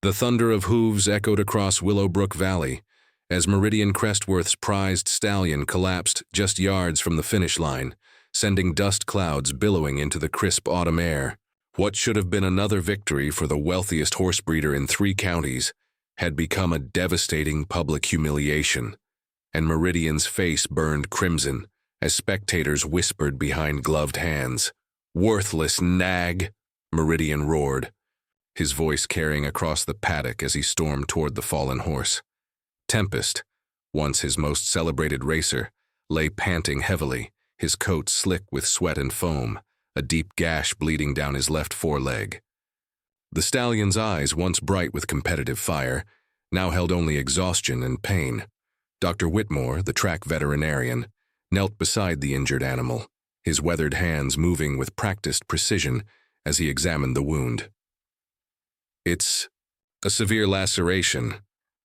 The thunder of hooves echoed across Willowbrook Valley as Meridian Crestworth's prized stallion collapsed just yards from the finish line, sending dust clouds billowing into the crisp autumn air. What should have been another victory for the wealthiest horse breeder in 3 counties had become a devastating public humiliation, and Meridian's face burned crimson as spectators whispered behind gloved hands. "Worthless nag!" Meridian roared, his voice carrying across the paddock as he stormed toward the fallen horse. Tempest, once his most celebrated racer, lay panting heavily, his coat slick with sweat and foam, a deep gash bleeding down his left foreleg. The stallion's eyes, once bright with competitive fire, now held only exhaustion and pain. Dr. Whitmore, the track veterinarian, knelt beside the injured animal, his weathered hands moving with practiced precision as he examined the wound. "It's a severe laceration,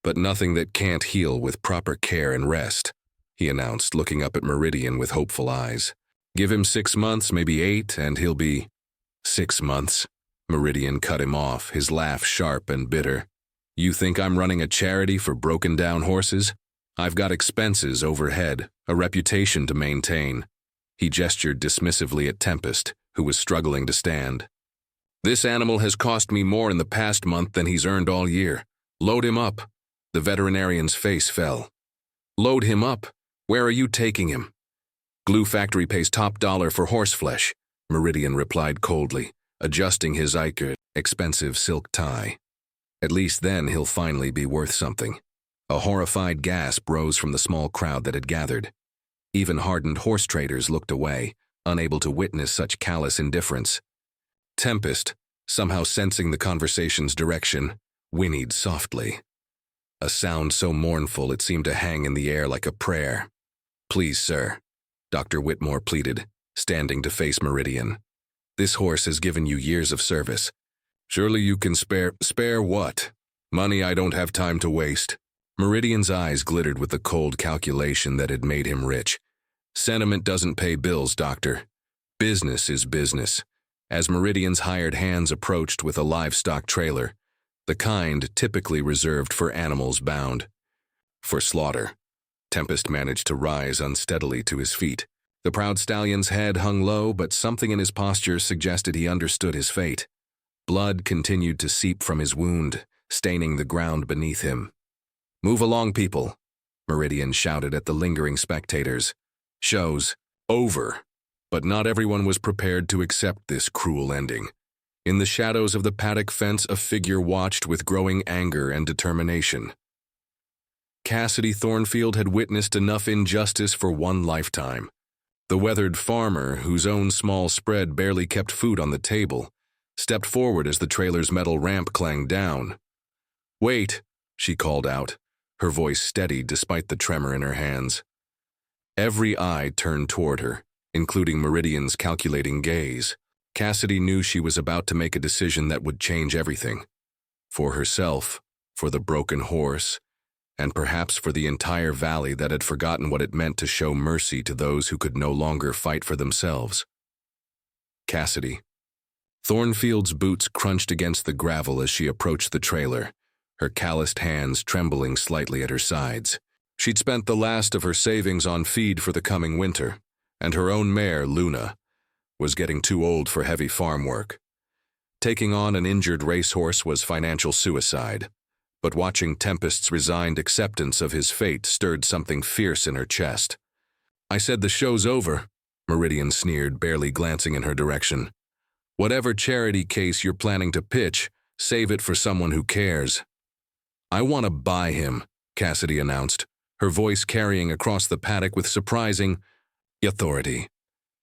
but nothing that can't heal with proper care and rest," he announced, looking up at Meridian with hopeful eyes. "Give him 6 months, maybe 8, and he'll be—" "6 months?" Meridian cut him off, his laugh sharp and bitter. "You think I'm running a charity for broken-down horses? I've got expenses overhead, a reputation to maintain." He gestured dismissively at Tempest, who was struggling to stand. "This animal has cost me more in the past month than he's earned all year. Load him up." The veterinarian's face fell. "Load him up? Where are you taking him?" "Glue factory pays top dollar for horseflesh," Meridian replied coldly, adjusting his expensive silk tie. "At least then he'll finally be worth something." A horrified gasp rose from the small crowd that had gathered. Even hardened horse traders looked away, unable to witness such callous indifference. Tempest, somehow sensing the conversation's direction, whinnied softly. A sound so mournful it seemed to hang in the air like a prayer. "Please, sir," Dr. Whitmore pleaded, standing to face Meridian. "This horse has given you years of service. Surely you can spare—" "Spare what? Money I don't have time to waste." Meridian's eyes glittered with the cold calculation that had made him rich. "Sentiment doesn't pay bills, doctor. Business is business." As Meridian's hired hands approached with a livestock trailer, the kind typically reserved for animals bound for slaughter, Tempest managed to rise unsteadily to his feet. The proud stallion's head hung low, but something in his posture suggested he understood his fate. Blood continued to seep from his wound, staining the ground beneath him. "Move along, people," Meridian shouted at the lingering spectators. "Show's over." But not everyone was prepared to accept this cruel ending. In the shadows of the paddock fence, a figure watched with growing anger and determination. Cassidy Thornfield had witnessed enough injustice for one lifetime. The weathered farmer, whose own small spread barely kept food on the table, stepped forward as the trailer's metal ramp clanged down. "Wait," she called out, her voice steady despite the tremor in her hands. Every eye turned toward her, including Meridian's calculating gaze. Cassidy knew she was about to make a decision that would change everything. For herself, for the broken horse, and perhaps for the entire valley that had forgotten what it meant to show mercy to those who could no longer fight for themselves. Cassidy. Thornfield's boots crunched against the gravel as she approached the trailer, her calloused hands trembling slightly at her sides. She'd spent the last of her savings on feed for the coming winter, and her own mare, Luna, was getting too old for heavy farm work. Taking on an injured racehorse was financial suicide, but watching Tempest's resigned acceptance of his fate stirred something fierce in her chest. "I said the show's over," Meridian sneered, barely glancing in her direction. "Whatever charity case you're planning to pitch, save it for someone who cares." "I want to buy him," Cassidy announced, her voice carrying across the paddock with surprising authority.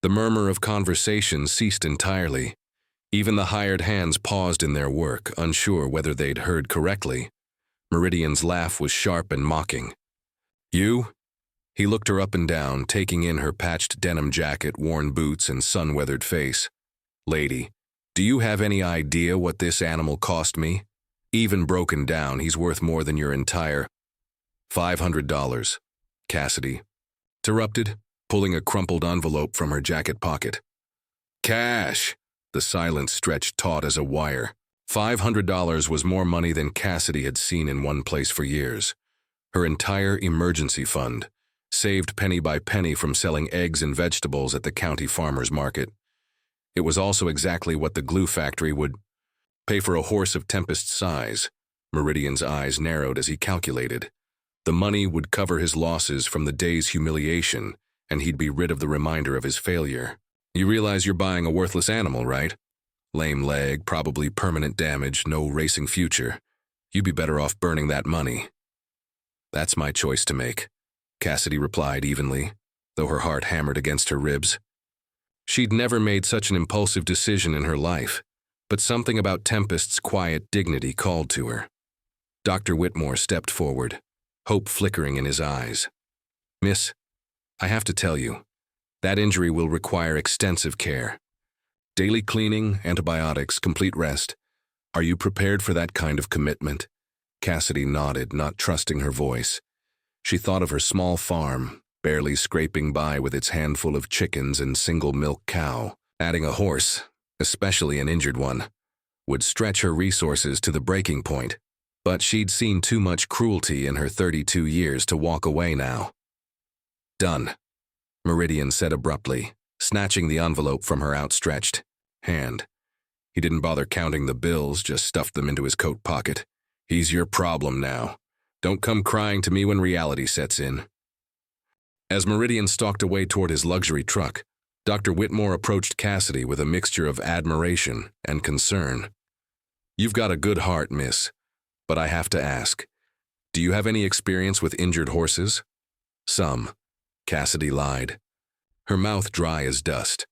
The murmur of conversation ceased entirely. Even the hired hands paused in their work, unsure whether they'd heard correctly. Meridian's laugh was sharp and mocking. "You?" He looked her up and down, taking in her patched denim jacket, worn boots, and sun-weathered face. "Lady, do you have any idea what this animal cost me? Even broken down, he's worth more than your entire—" $500, Cassidy interrupted, pulling a crumpled envelope from her jacket pocket. "Cash!" The silence stretched taut as a wire. $500 was more money than Cassidy had seen in one place for years. Her entire emergency fund, saved penny by penny from selling eggs and vegetables at the county farmer's market. It was also exactly what the glue factory would pay for a horse of Tempest's size. Meridian's eyes narrowed as he calculated. The money would cover his losses from the day's humiliation, and he'd be rid of the reminder of his failure. You realize you're buying a worthless animal, right? Lame leg, probably permanent damage, no racing future. You'd be better off burning that money. That's my choice to make, Cassidy replied evenly, though her heart hammered against her ribs. She'd never made such an impulsive decision in her life, but something about Tempest's quiet dignity called to her. Dr. Whitmore stepped forward, hope flickering in his eyes. Miss, I have to tell you, that injury will require extensive care. Daily cleaning, antibiotics, complete rest. Are you prepared for that kind of commitment? Cassidy nodded, not trusting her voice. She thought of her small farm, barely scraping by with its handful of chickens and single milk cow. Adding a horse, especially an injured one, would stretch her resources to the breaking point. But she'd seen too much cruelty in her 32 years to walk away now. Done, Meridian said abruptly, snatching the envelope from her outstretched hand. He didn't bother counting the bills, just stuffed them into his coat pocket. He's your problem now. Don't come crying to me when reality sets in. As Meridian stalked away toward his luxury truck, Dr. Whitmore approached Cassidy with a mixture of admiration and concern. You've got a good heart, miss, but I have to ask, do you have any experience with injured horses? Some, Cassidy lied, her mouth dry as dust.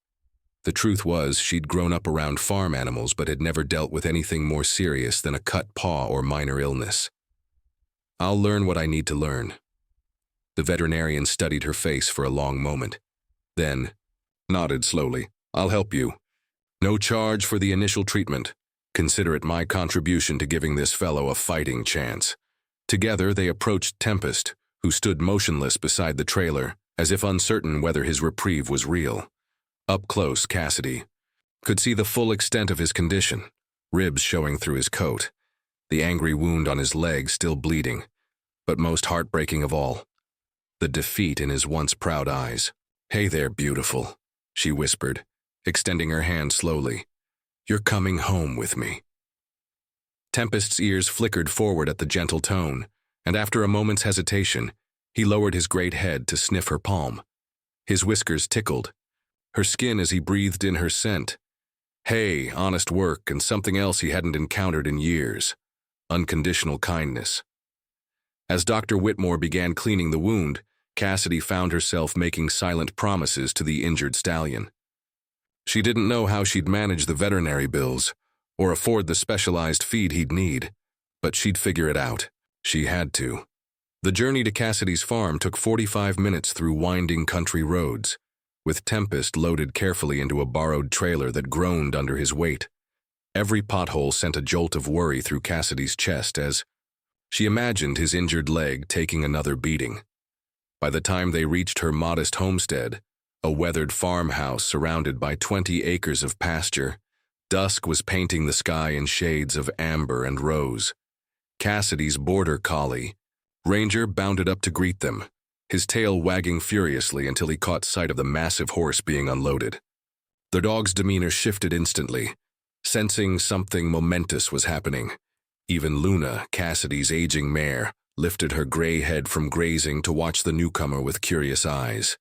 The truth was she'd grown up around farm animals but had never dealt with anything more serious than a cut paw or minor illness. I'll learn what I need to learn. The veterinarian studied her face for a long moment, then nodded slowly. I'll help you. No charge for the initial treatment. Consider it my contribution to giving this fellow a fighting chance. Together they approached Tempest, who stood motionless beside the trailer, as if uncertain whether his reprieve was real. Up close, Cassidy could see the full extent of his condition, ribs showing through his coat, the angry wound on his leg still bleeding, but most heartbreaking of all, the defeat in his once proud eyes. Hey there, beautiful, she whispered, extending her hand slowly. You're coming home with me. Tempest's ears flickered forward at the gentle tone, and after a moment's hesitation, he lowered his great head to sniff her palm. His whiskers tickled, her skin as he breathed in her scent. Hey, honest work, and something else he hadn't encountered in years. Unconditional kindness. As Dr. Whitmore began cleaning the wound, Cassidy found herself making silent promises to the injured stallion. She didn't know how she'd manage the veterinary bills, or afford the specialized feed he'd need, but she'd figure it out. She had to. The journey to Cassidy's farm took 45 minutes through winding country roads, with Tempest loaded carefully into a borrowed trailer that groaned under his weight. Every pothole sent a jolt of worry through Cassidy's chest as she imagined his injured leg taking another beating. By the time they reached her modest homestead, a weathered farmhouse surrounded by 20 acres of pasture, dusk was painting the sky in shades of amber and rose. Cassidy's border collie, Ranger, bounded up to greet them, his tail wagging furiously until he caught sight of the massive horse being unloaded. The dog's demeanor shifted instantly, sensing something momentous was happening. Even Luna, Cassidy's aging mare, lifted her gray head from grazing to watch the newcomer with curious eyes.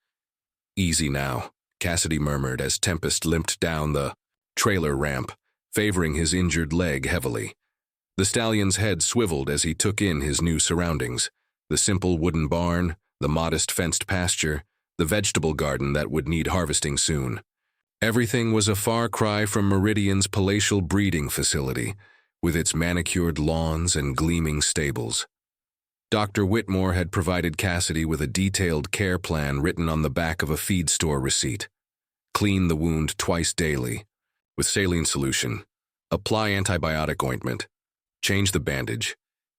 Easy now, Cassidy murmured as Tempest limped down the trailer ramp, favoring his injured leg heavily. The stallion's head swiveled as he took in his new surroundings, the simple wooden barn, the modest fenced pasture, the vegetable garden that would need harvesting soon. Everything was a far cry from Meridian's palatial breeding facility, with its manicured lawns and gleaming stables. Dr. Whitmore had provided Cassidy with a detailed care plan written on the back of a feed store receipt. Clean the wound twice daily, with saline solution. Apply antibiotic ointment. Change the bandage.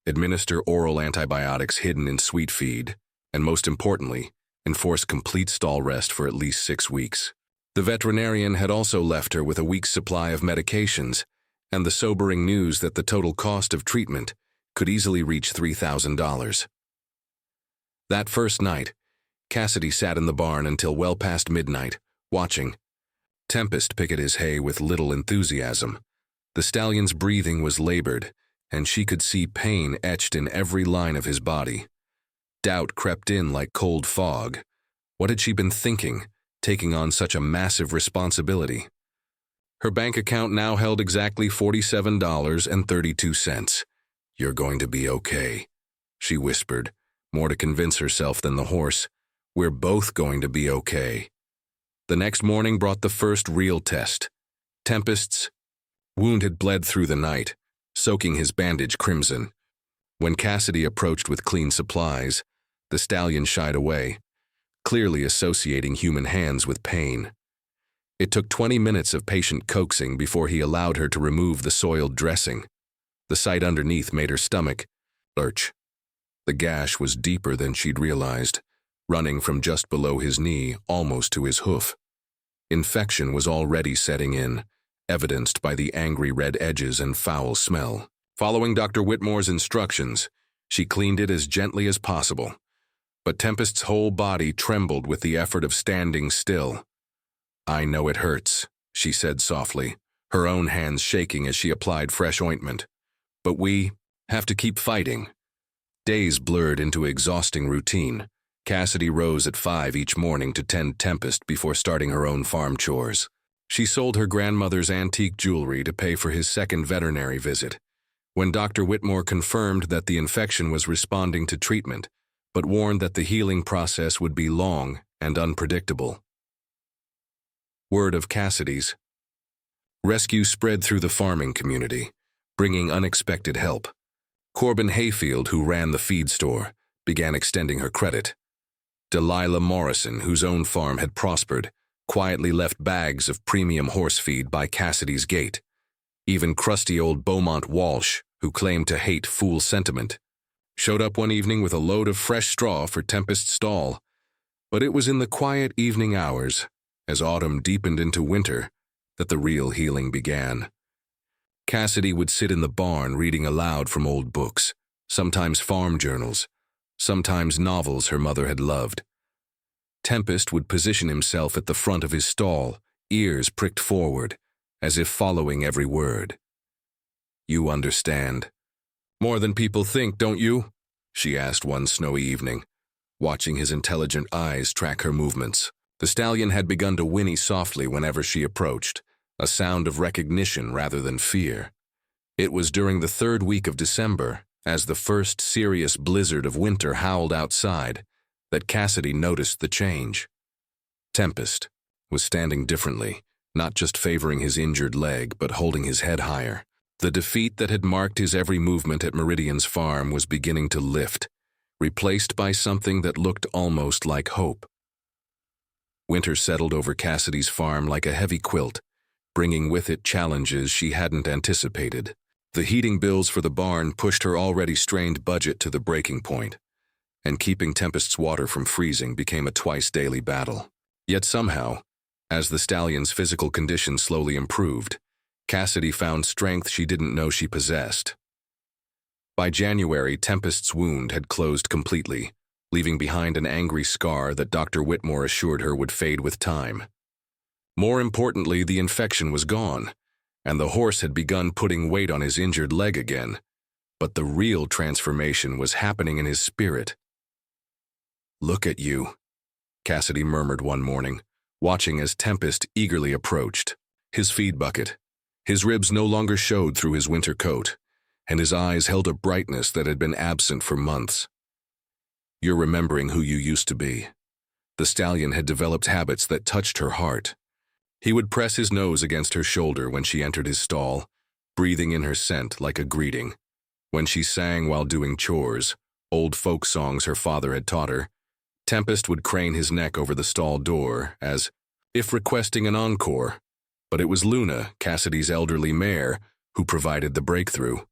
Administer oral antibiotics hidden in sweet feed. And most importantly, enforce complete stall rest for at least 6 weeks. The veterinarian had also left her with a week's supply of medications, and the sobering news that the total cost of treatment could easily reach $3,000. That first night, Cassidy sat in the barn until well past midnight, watching Tempest pick at his hay with little enthusiasm. The stallion's breathing was labored, and she could see pain etched in every line of his body. Doubt crept in like cold fog. What had she been thinking, taking on such a massive responsibility? Her bank account now held exactly $47.32. "You're going to be okay," she whispered, more to convince herself than the horse. "We're both going to be okay." The next morning brought the first real test. Tempest's wound had bled through the night, soaking his bandage crimson. When Cassidy approached with clean supplies, the stallion shied away, clearly associating human hands with pain. It took 20 minutes of patient coaxing before he allowed her to remove the soiled dressing. The sight underneath made her stomach lurch. The gash was deeper than she'd realized, running from just below his knee almost to his hoof. Infection was already setting in, evidenced by the angry red edges and foul smell. Following Dr. Whitmore's instructions, she cleaned it as gently as possible, but Tempest's whole body trembled with the effort of standing still. "I know it hurts," she said softly, her own hands shaking as she applied fresh ointment. "But we have to keep fighting." Days blurred into exhausting routine. Cassidy rose at 5 each morning to tend Tempest before starting her own farm chores. She sold her grandmother's antique jewelry to pay for his second veterinary visit. When Dr. Whitmore confirmed that the infection was responding to treatment, but warned that the healing process would be long and unpredictable. Word of Cassidy's rescue spread through the farming community, bringing unexpected help. Corbin Hayfield, who ran the feed store, began extending her credit. Delilah Morrison, whose own farm had prospered, quietly left bags of premium horse feed by Cassidy's gate. Even crusty old Beaumont Walsh, who claimed to hate fool sentiment, showed up one evening with a load of fresh straw for Tempest's stall. But it was in the quiet evening hours, as autumn deepened into winter, that the real healing began. Cassidy would sit in the barn reading aloud from old books, sometimes farm journals, sometimes novels her mother had loved. Tempest would position himself at the front of his stall, ears pricked forward, as if following every word. "You understand more than people think, don't you?" she asked one snowy evening, watching his intelligent eyes track her movements. The stallion had begun to whinny softly whenever she approached, a sound of recognition rather than fear. It was during the third week of December, as the first serious blizzard of winter howled outside, that Cassidy noticed the change. Tempest was standing differently, not just favoring his injured leg, but holding his head higher. The defeat that had marked his every movement at Meridian's farm was beginning to lift, replaced by something that looked almost like hope. Winter settled over Cassidy's farm like a heavy quilt, bringing with it challenges she hadn't anticipated. The heating bills for the barn pushed her already strained budget to the breaking point, and keeping Tempest's water from freezing became a twice-daily battle. Yet somehow, as the stallion's physical condition slowly improved, Cassidy found strength she didn't know she possessed. By January, Tempest's wound had closed completely, leaving behind an angry scar that Dr. Whitmore assured her would fade with time. More importantly, the infection was gone, and the horse had begun putting weight on his injured leg again. But the real transformation was happening in his spirit. "Look at you," Cassidy murmured one morning, watching as Tempest eagerly approached. His feed bucket. His ribs no longer showed through his winter coat, and his eyes held a brightness that had been absent for months. "You're remembering who you used to be." The stallion had developed habits that touched her heart. He would press his nose against her shoulder when she entered his stall, breathing in her scent like a greeting. When she sang while doing chores, old folk songs her father had taught her, Tempest would crane his neck over the stall door as if requesting an encore. But it was Luna, Cassidy's elderly mare, who provided the breakthrough.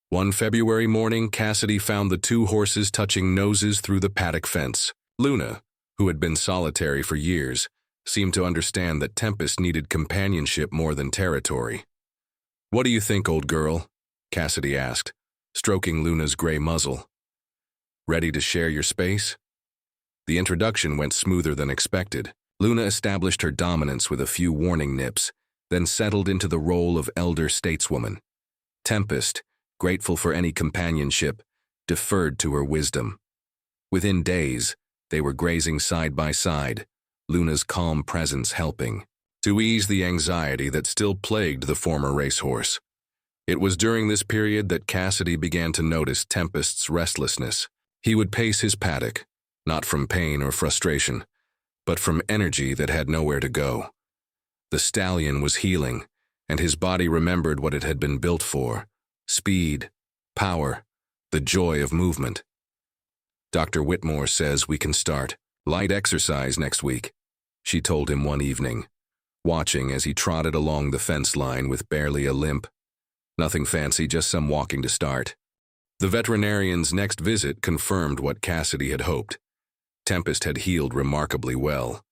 One February morning, Cassidy found the two horses touching noses through the paddock fence. Luna, who had been solitary for years, seemed to understand that Tempest needed companionship more than territory. "What do you think, old girl?" Cassidy asked, stroking Luna's gray muzzle. "Ready to share your space?" The introduction went smoother than expected. Luna established her dominance with a few warning nips, then settled into the role of elder stateswoman. Tempest, grateful for any companionship, deferred to her wisdom. Within days, they were grazing side by side, Luna's calm presence helping to ease the anxiety that still plagued the former racehorse. It was during this period that Cassidy began to notice Tempest's restlessness. He would pace his paddock, not from pain or frustration, but from energy that had nowhere to go. The stallion was healing, and his body remembered what it had been built for: speed, power, the joy of movement. "Dr. Whitmore says we can start light exercise next week," she told him one evening, watching as he trotted along the fence line with barely a limp. Nothing fancy, just some walking to start. The veterinarian's next visit confirmed what Cassidy had hoped. Tempest had healed remarkably well.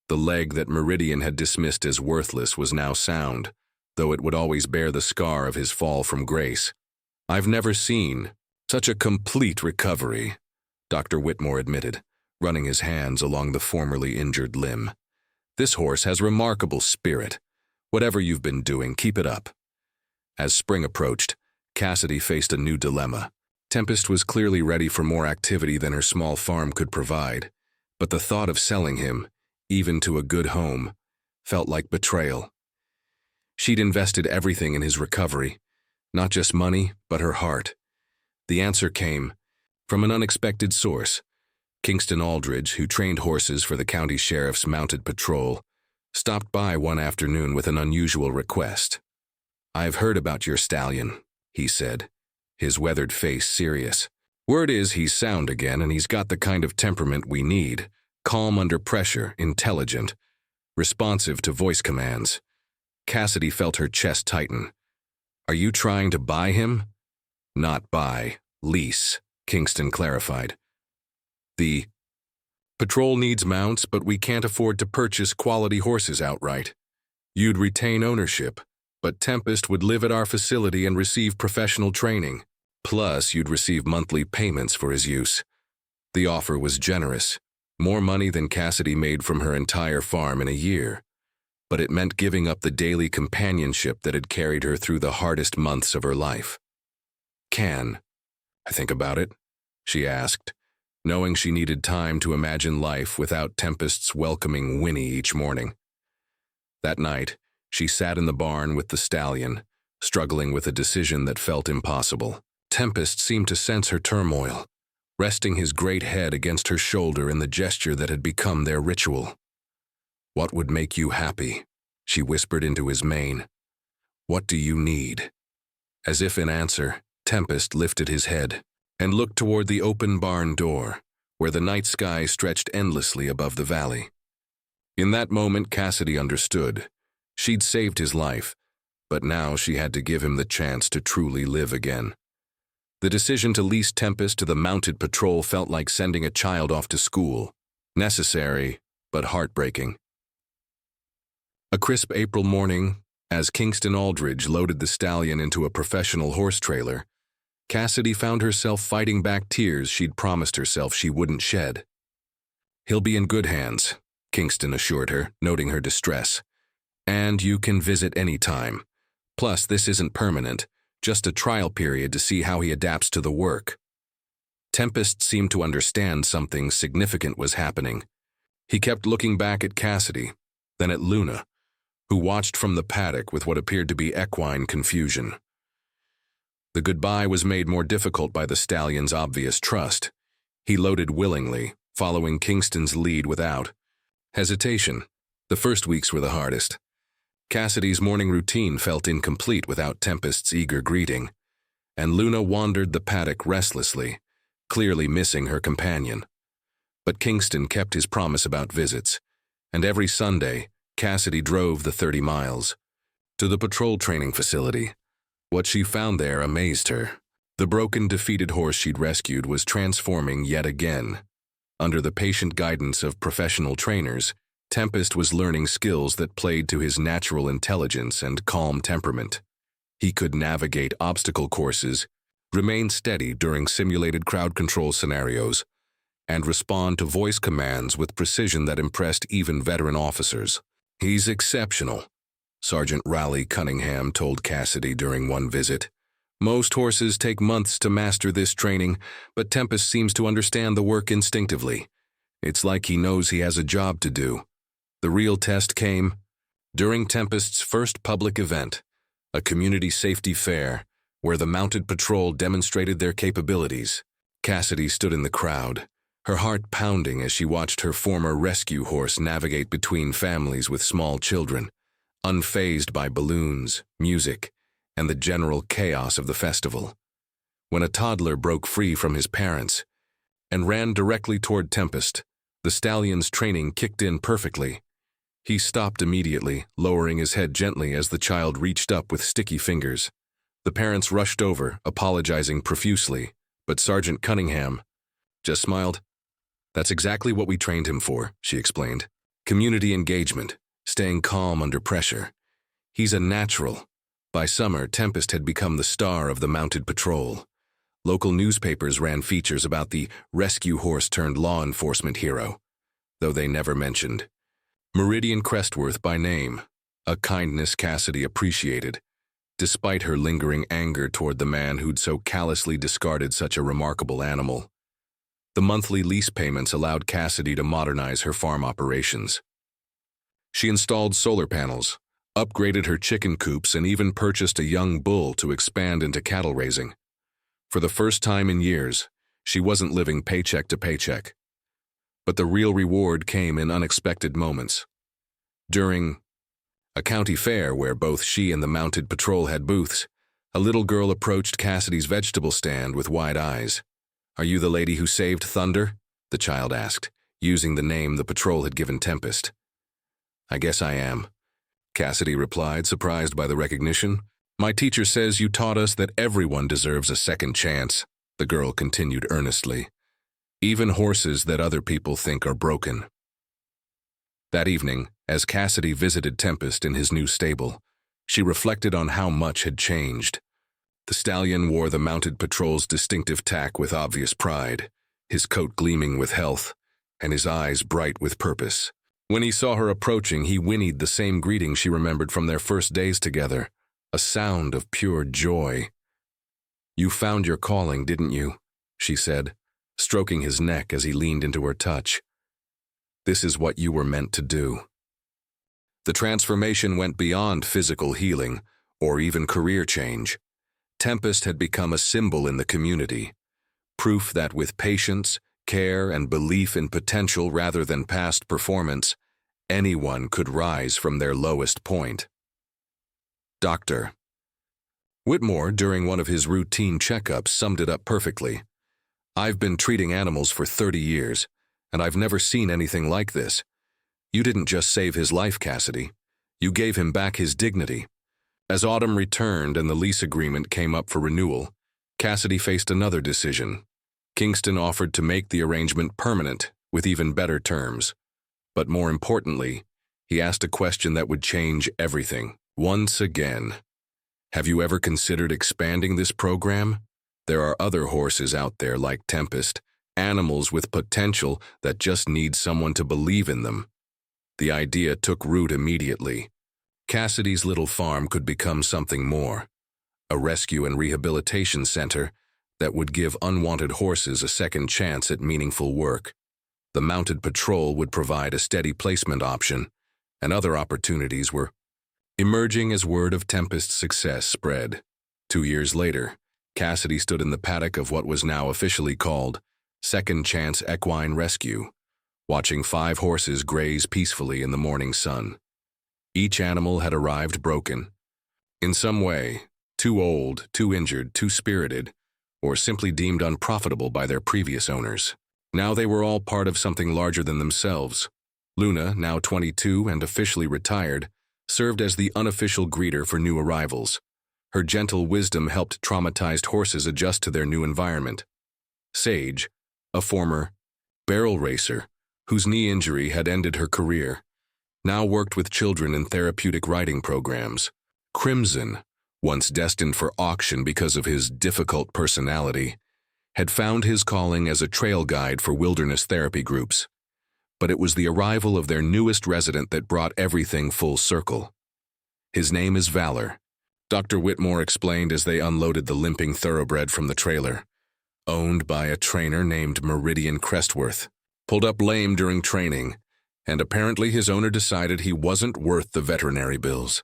The leg that Meridian had dismissed as worthless was now sound, though it would always bear the scar of his fall from grace. "I've never seen such a complete recovery," Dr. Whitmore admitted, running his hands along the formerly injured limb. "This horse has remarkable spirit. Whatever you've been doing, keep it up." As spring approached, Cassidy faced a new dilemma. Tempest was clearly ready for more activity than her small farm could provide, but the thought of selling him, even to a good home, felt like betrayal. She'd invested everything in his recovery, not just money, but her heart. The answer came from an unexpected source. Kingston Aldridge, who trained horses for the county sheriff's mounted patrol, stopped by one afternoon with an unusual request. "I've heard about your stallion," he said, his weathered face serious. "Word is he's sound again, and he's got the kind of temperament we need: calm under pressure, intelligent, responsive to voice commands." Cassidy felt her chest tighten. "Are you trying to buy him?" "Not buy, lease," Kingston clarified. "The patrol needs mounts, but we can't afford to purchase quality horses outright. You'd retain ownership, but Tempest would live at our facility and receive professional training. Plus, you'd receive monthly payments for his use." The offer was generous, more money than Cassidy made from her entire farm in a year. But it meant giving up the daily companionship that had carried her through the hardest months of her life. "Can I think about it?" she asked, knowing she needed time to imagine life without Tempest's welcoming whinny each morning. That night, she sat in the barn with the stallion, struggling with a decision that felt impossible. Tempest seemed to sense her turmoil, resting his great head against her shoulder in the gesture that had become their ritual. "What would make you happy?" she whispered into his mane. "What do you need?" As if in answer, Tempest lifted his head and looked toward the open barn door, where the night sky stretched endlessly above the valley. In that moment, Cassidy understood. She'd saved his life, but now she had to give him the chance to truly live again. The decision to lease Tempest to the mounted patrol felt like sending a child off to school. Necessary, but heartbreaking. A crisp April morning, as Kingston Aldridge loaded the stallion into a professional horse trailer, Cassidy found herself fighting back tears she'd promised herself she wouldn't shed. "He'll be in good hands," Kingston assured her, noting her distress. "And you can visit any time. Plus, this isn't permanent, just a trial period to see how he adapts to the work." Tempest seemed to understand something significant was happening. He kept looking back at Cassidy, then at Luna, who watched from the paddock with what appeared to be equine confusion. The goodbye was made more difficult by the stallion's obvious trust. He loaded willingly, following Kingston's lead without hesitation. The first weeks were the hardest. Cassidy's morning routine felt incomplete without Tempest's eager greeting, and Luna wandered the paddock restlessly, clearly missing her companion. But Kingston kept his promise about visits, and every Sunday, Cassidy drove the 30 miles to the patrol training facility. What she found there amazed her. The broken, defeated horse she'd rescued was transforming yet again. Under the patient guidance of professional trainers, Tempest was learning skills that played to his natural intelligence and calm temperament. He could navigate obstacle courses, remain steady during simulated crowd control scenarios, and respond to voice commands with precision that impressed even veteran officers. "He's exceptional," Sergeant Raleigh Cunningham told Cassidy during one visit. "Most horses take months to master this training, but Tempest seems to understand the work instinctively. It's like he knows he has a job to do." The real test came during Tempest's first public event, a community safety fair, where the mounted patrol demonstrated their capabilities. Cassidy stood in the crowd, her heart pounding as she watched her former rescue horse navigate between families with small children, unfazed by balloons, music, and the general chaos of the festival. When a toddler broke free from his parents and ran directly toward Tempest, the stallion's training kicked in perfectly. He stopped immediately, lowering his head gently as the child reached up with sticky fingers. The parents rushed over, apologizing profusely, but Sergeant Cunningham just smiled. "That's exactly what we trained him for," she explained. "Community engagement, staying calm under pressure. He's a natural." By summer, Tempest had become the star of the mounted patrol. Local newspapers ran features about the rescue horse-turned-law enforcement hero, though they never mentioned Meridian Crestworth by name, a kindness Cassidy appreciated, despite her lingering anger toward the man who'd so callously discarded such a remarkable animal. The monthly lease payments allowed Cassidy to modernize her farm operations. She installed solar panels, upgraded her chicken coops, and even purchased a young bull to expand into cattle raising. For the first time in years, she wasn't living paycheck to paycheck. But the real reward came in unexpected moments. During a county fair where both she and the mounted patrol had booths, a little girl approached Cassidy's vegetable stand with wide eyes. "Are you the lady who saved Thunder?" the child asked, using the name the patrol had given Tempest. "I guess I am," Cassidy replied, surprised by the recognition. "My teacher says you taught us that everyone deserves a second chance," the girl continued earnestly. "Even horses that other people think are broken." That evening, as Cassidy visited Tempest in his new stable, she reflected on how much had changed. The stallion wore the mounted patrol's distinctive tack with obvious pride, his coat gleaming with health, and his eyes bright with purpose. When he saw her approaching, he whinnied the same greeting she remembered from their first days together, a sound of pure joy. "You found your calling, didn't you?" she said, stroking his neck as he leaned into her touch. "This is what you were meant to do." The transformation went beyond physical healing or even career change. Tempest had become a symbol in the community, proof that with patience, care, and belief in potential rather than past performance, anyone could rise from their lowest point. Dr. Whitmore, during one of his routine checkups, summed it up perfectly. "I've been treating animals for 30 years, and I've never seen anything like this. You didn't just save his life, Cassidy. You gave him back his dignity." As autumn returned and the lease agreement came up for renewal, Cassidy faced another decision. Kingston offered to make the arrangement permanent, with even better terms. But more importantly, he asked a question that would change everything. Once again, "Have you ever considered expanding this program? There are other horses out there like Tempest, animals with potential that just need someone to believe in them." The idea took root immediately. Cassidy's little farm could become something more, a rescue and rehabilitation center that would give unwanted horses a second chance at meaningful work. The mounted patrol would provide a steady placement option, and other opportunities were emerging as word of Tempest's success spread. 2 years later, Cassidy stood in the paddock of what was now officially called Second Chance Equine Rescue, watching 5 horses graze peacefully in the morning sun. Each animal had arrived broken. In some way, too old, too injured, too spirited, or simply deemed unprofitable by their previous owners. Now they were all part of something larger than themselves. Luna, now 22 and officially retired, served as the unofficial greeter for new arrivals. Her gentle wisdom helped traumatized horses adjust to their new environment. Sage, a former barrel racer, whose knee injury had ended her career, now worked with children in therapeutic riding programs. Crimson, once destined for auction because of his difficult personality, had found his calling as a trail guide for wilderness therapy groups. But it was the arrival of their newest resident that brought everything full circle. His name is Valor, Dr. Whitmore explained as they unloaded the limping thoroughbred from the trailer. Owned by a trainer named Meridian Crestworth. Pulled up lame during training, and apparently his owner decided he wasn't worth the veterinary bills.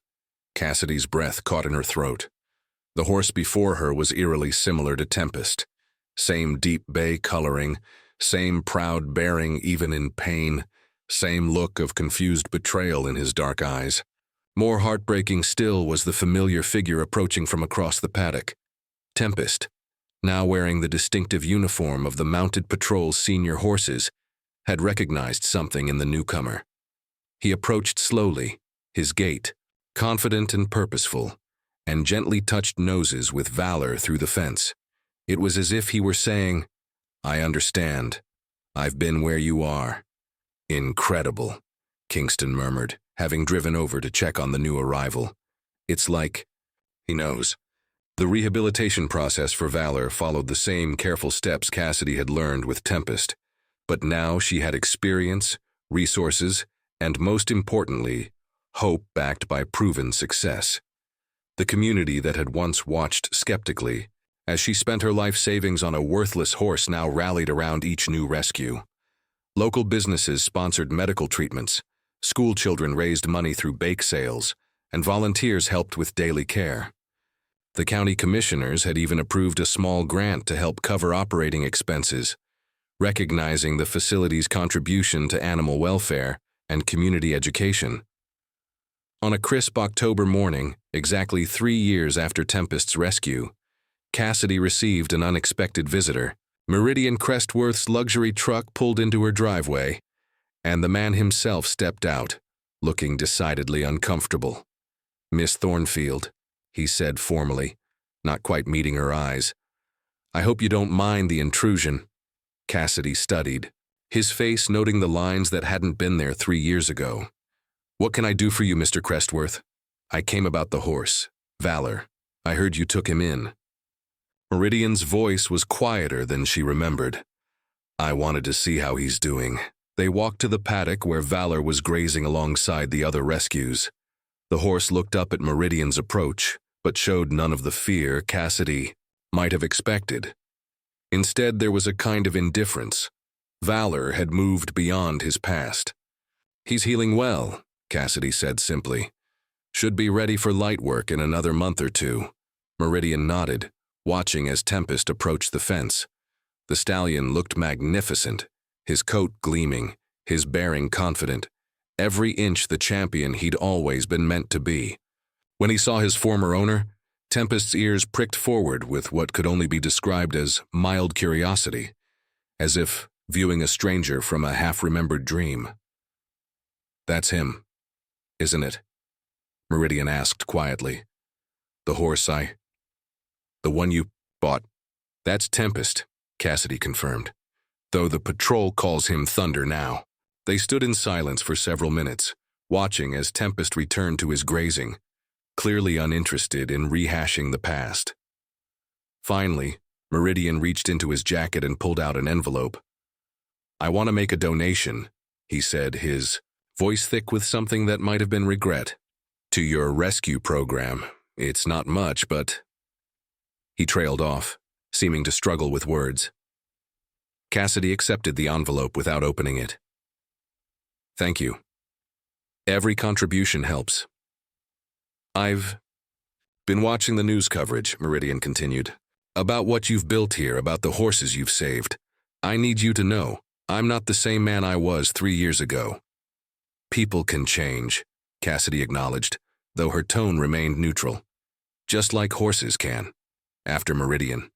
Cassidy's breath caught in her throat. The horse before her was eerily similar to Tempest. Same deep bay coloring, same proud bearing even in pain, same look of confused betrayal in his dark eyes. More heartbreaking still was the familiar figure approaching from across the paddock. Tempest, now wearing the distinctive uniform of the Mounted Patrol's senior horses, had recognized something in the newcomer. He approached slowly, his gait, confident and purposeful, and gently touched noses with Valor through the fence. It was as if he were saying, "I understand. I've been where you are." "Incredible," Kingston murmured, having driven over to check on the new arrival. "It's like," he knows. The rehabilitation process for Valor followed the same careful steps Cassidy had learned with Tempest, but now she had experience, resources, and most importantly, hope backed by proven success. The community that had once watched skeptically, as she spent her life savings on a worthless horse, now rallied around each new rescue. Local businesses sponsored medical treatments, school children raised money through bake sales, and volunteers helped with daily care. The county commissioners had even approved a small grant to help cover operating expenses, recognizing the facility's contribution to animal welfare and community education. On a crisp October morning, exactly 3 years after Tempest's rescue, Cassidy received an unexpected visitor. Meridian Crestworth's luxury truck pulled into her driveway, and the man himself stepped out, looking decidedly uncomfortable. "Miss Thornfield," he said formally, not quite meeting her eyes. "I hope you don't mind the intrusion." Cassidy studied, his face noting the lines that hadn't been there 3 years ago. "What can I do for you, Mr. Crestworth?" "I came about the horse, Valor. I heard you took him in." Meridian's voice was quieter than she remembered. "I wanted to see how he's doing." They walked to the paddock where Valor was grazing alongside the other rescues. The horse looked up at Meridian's approach, but showed none of the fear Cassidy might have expected. Instead, there was a kind of indifference. Valor had moved beyond his past. "He's healing well," Cassidy said simply. "Should be ready for light work in another month or two." Meridian nodded, watching as Tempest approached the fence. The stallion looked magnificent, his coat gleaming, his bearing confident, every inch the champion he'd always been meant to be. When he saw his former owner, Tempest's ears pricked forward with what could only be described as mild curiosity, as if viewing a stranger from a half-remembered dream. "That's him, isn't it?" Meridian asked quietly. "The horse the one you bought." "That's Tempest," Cassidy confirmed, "though the patrol calls him Thunder now." They stood in silence for several minutes, watching as Tempest returned to his grazing, clearly uninterested in rehashing the past. Finally, Meridian reached into his jacket and pulled out an envelope. "I want to make a donation," he said, his voice thick with something that might have been regret. "To your rescue program. It's not much, but—" He trailed off, seeming to struggle with words. Cassidy accepted the envelope without opening it. "Thank you. Every contribution helps." "I've been watching the news coverage," Meridian continued, "about what you've built here, about the horses you've saved. I need you to know, I'm not the same man I was 3 years ago." "People can change," Cassidy acknowledged, though her tone remained neutral. "Just like horses can." After Meridian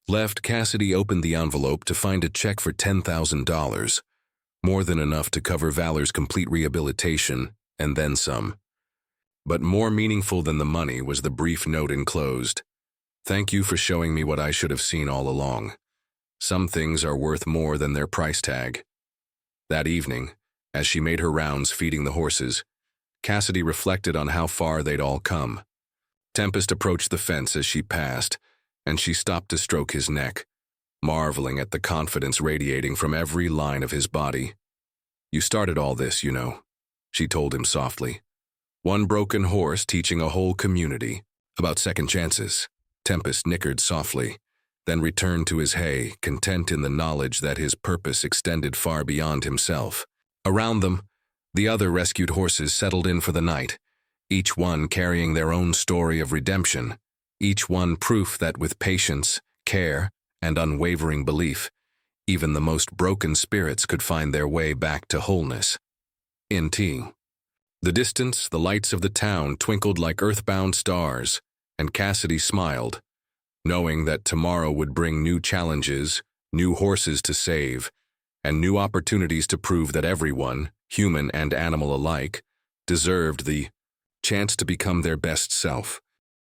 left, Cassidy opened the envelope to find a check for $10,000, more than enough to cover Valor's complete rehabilitation, and then some. But more meaningful than the money was the brief note enclosed. "Thank you for showing me what I should have seen all along. Some things are worth more than their price tag." That evening, as she made her rounds feeding the horses, Cassidy reflected on how far they'd all come. Tempest approached the fence as she passed, and she stopped to stroke his neck, marveling at the confidence radiating from every line of his body. "You started all this, you know," she told him softly. "One broken horse teaching a whole community about second chances." Tempest nickered softly, then returned to his hay, content in the knowledge that his purpose extended far beyond himself. Around them, the other rescued horses settled in for the night, each one carrying their own story of redemption, each one proof that with patience, care, and unwavering belief, even the most broken spirits could find their way back to wholeness. In the distance, the lights of the town twinkled like earthbound stars, and Cassidy smiled, knowing that tomorrow would bring new challenges, new horses to save, and new opportunities to prove that everyone, human and animal alike, deserved the chance to become their best self.